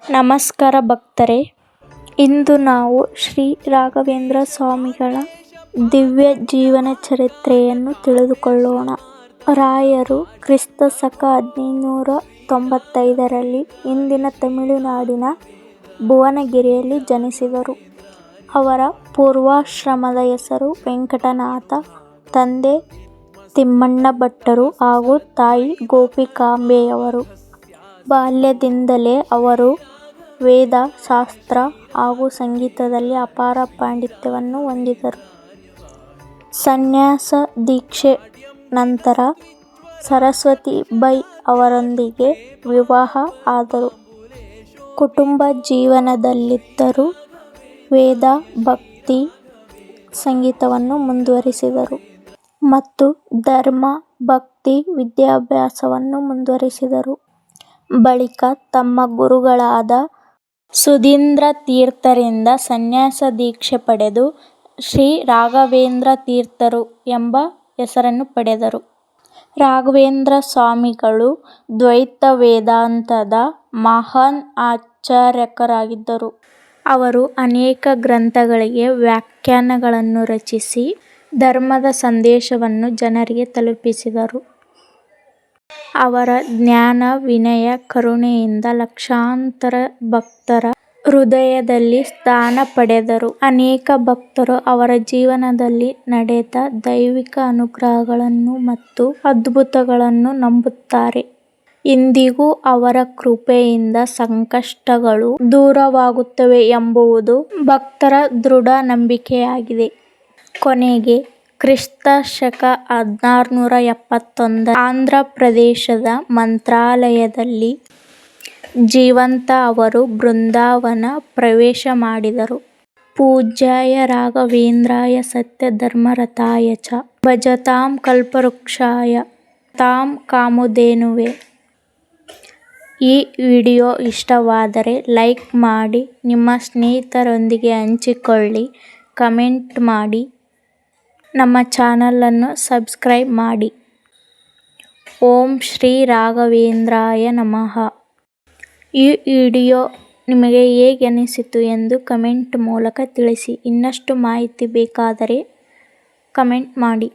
ನಮಸ್ಕಾರ ಭಕ್ತರೇ, ಇಂದು ನಾವು ಶ್ರೀ ರಾಘವೇಂದ್ರ ಸ್ವಾಮಿಗಳ ದಿವ್ಯ ಜೀವನ ಚರಿತ್ರೆಯನ್ನು ತಿಳಿದುಕೊಳ್ಳೋಣ. ರಾಯರು ಕ್ರಿಸ್ತ ಶಕ 1595ರಲ್ಲಿ ಇಂದಿನ ತಮಿಳುನಾಡಿನ ಭುವನಗಿರಿಯಲ್ಲಿ ಜನಿಸಿದರು. ಅವರ ಪೂರ್ವಾಶ್ರಮದ ಹೆಸರು ವೆಂಕಟನಾಥ. ತಂದೆ ತಿಮ್ಮಣ್ಣ ಭಟ್ಟರು ಹಾಗೂ ತಾಯಿ ಗೋಪಿಕಾಂಬೆಯವರು. ಬಾಲ್ಯದಿಂದಲೇ ಅವರು ವೇದ, ಶಾಸ್ತ್ರ ಹಾಗೂ ಸಂಗೀತದಲ್ಲಿ ಅಪಾರ ಪಾಂಡಿತ್ಯವನ್ನು ಹೊಂದಿದ್ದರು. ಸನ್ಯಾಸ ದೀಕ್ಷೆ ನಂತರ ಸರಸ್ವತಿಬಾಯಿ ಅವರೊಂದಿಗೆ ವಿವಾಹ ಆದರು. ಕುಟುಂಬ ಜೀವನದಲ್ಲಿದ್ದರೂ ವೇದ, ಭಕ್ತಿ, ಸಂಗೀತವನ್ನು ಮುಂದುವರಿಸಿದರು ಮತ್ತು ಧರ್ಮ, ಭಕ್ತಿ ವಿದ್ಯಾಭ್ಯಾಸವನ್ನು ಮುಂದುವರಿಸಿದರು. ಬಳಿಕ ತಮ್ಮ ಗುರುಗಳಾದ ಸುಧೀಂದ್ರ ತೀರ್ಥರಿಂದ ಸನ್ಯಾಸ ದೀಕ್ಷೆ ಪಡೆದು ಶ್ರೀ ರಾಘವೇಂದ್ರ ತೀರ್ಥರು ಎಂಬ ಹೆಸರನ್ನು ಪಡೆದರು. ರಾಘವೇಂದ್ರ ಸ್ವಾಮಿಗಳು ದ್ವೈತ ವೇದಾಂತದ ಮಹಾನ್ ಆಚಾರ್ಯರಾಗಿದ್ದರು. ಅವರು ಅನೇಕ ಗ್ರಂಥಗಳಿಗೆ ವ್ಯಾಖ್ಯಾನಗಳನ್ನು ರಚಿಸಿ ಧರ್ಮದ ಸಂದೇಶವನ್ನು ಜನರಿಗೆ ತಲುಪಿಸಿದರು. ಅವರ ಜ್ಞಾನ, ವಿನಯ, ಕರುಣೆಯಿಂದ ಲಕ್ಷಾಂತರ ಭಕ್ತರ ಹೃದಯದಲ್ಲಿ ಸ್ಥಾನ ಪಡೆದರು. ಅನೇಕ ಭಕ್ತರು ಅವರ ಜೀವನದಲ್ಲಿ ನಡೆದ ದೈವಿಕ ಅನುಗ್ರಹಗಳನ್ನು ಮತ್ತು ಅದ್ಭುತಗಳನ್ನು ನಂಬುತ್ತಾರೆ. ಇಂದಿಗೂ ಅವರ ಕೃಪೆಯಿಂದ ಸಂಕಷ್ಟಗಳು ದೂರವಾಗುತ್ತವೆ ಎಂಬುದು ಭಕ್ತರ ದೃಢ ನಂಬಿಕೆಯಾಗಿದೆ. ಕೊನೆಗೆ ಕ್ರಿಸ್ತ ಶಕ 1671 ಆಂಧ್ರಪ್ರದೇಶದ ಮಂತ್ರಾಲಯದಲ್ಲಿ ಜೀವಂತ ಅವರು ಬೃಂದಾವನ ಪ್ರವೇಶ ಮಾಡಿದರು. ಪೂಜ್ಯಾಯ ರಾಘವೇಂದ್ರಾಯ ಸತ್ಯಧರ್ಮರತಾಯ ಚ ಭಜತಾಂ ಕಲ್ಪವೃಕ್ಷಾಯ ನಮತಾಂ ಕಾಮಧೇನವೇ. ಈ ವಿಡಿಯೋ ಇಷ್ಟವಾದರೆ ಲೈಕ್ ಮಾಡಿ, ನಿಮ್ಮ ಸ್ನೇಹಿತರೊಂದಿಗೆ ಹಂಚಿಕೊಳ್ಳಿ, ಕಮೆಂಟ್ ಮಾಡಿ, ನಮ್ಮ ಚಾನಲನ್ನು ಸಬ್ಸ್ಕ್ರೈಬ್ ಮಾಡಿ. ಓಂ ಶ್ರೀ ರಾಘವೇಂದ್ರಾಯ ನಮಃ. ಈ ವಿಡಿಯೋ ನಿಮಗೆ ಹೇಗೆ ಅನಿಸಿತು ಎಂದು ಕಮೆಂಟ್ ಮೂಲಕ ತಿಳಿಸಿ. ಇನ್ನಷ್ಟು ಮಾಹಿತಿ ಬೇಕಾದರೆ ಕಮೆಂಟ್ ಮಾಡಿ.